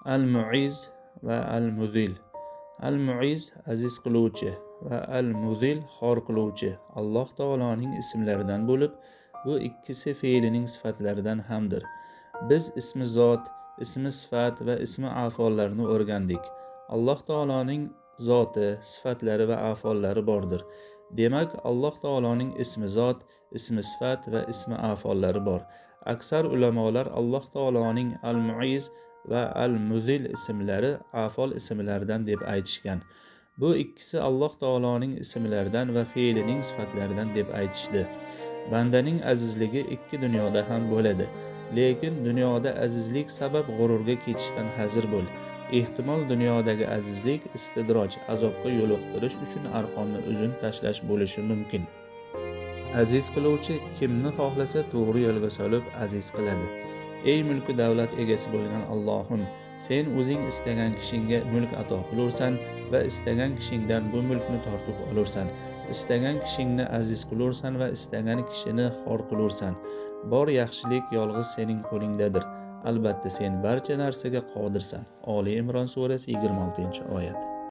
Al-Mu'iz va Al-Mudil. Al-Mu'iz aziz qiluvchi va Al-Mudil xor qiluvchi Alloh taoloning ismlaridan bo'lib, bu ikkisi fe'lining sifatlaridan hamdir. Biz ismi zot, ismi sifat va ismi af'ollarni o'rgandik. Alloh taoloning zoti, sifatlari va af'ollari bordir. Demak, Alloh taoloning ismi zot, ismi sifat va ismi af'ollari bor. Aksar ulamolar Alloh taoloning Al-Mu'iz va Al-Mudil ismlari af'ol ismlaridan deb aytishgan. Bu ikkisi Alloh taoloning ismlaridan va fe'lining sifatlaridan deb aytishdi. Bandaning azizligi ikki dunyoda ham bo'ladi. Lekin dunyoda azizlik sabab g'ururga ketishdan hazir bo'l. Ehtimol dunyodagi azizlik istidroj, azobga yo'liqtirish uchun arqonni uzun tashlash bo'lishi mumkin. Aziz qiluvchi kimni xohlasa to'g'ri yo'lga solib aziz qiladi. Ey mulki davlat egasi bo'lgan Allohim, sen o'zing istagan kishingga mulk ato qilursan va istagan kishingdan bu mulkni tortib olursan. Istagan kishingni aziz qilursan va istagan kishini xor qilursan. Bor yaxshilik yolg'iz sening qo'lingdadir. Albatta sen barcha narsaga qodirsan. Oli Imron surasi 26-oyat.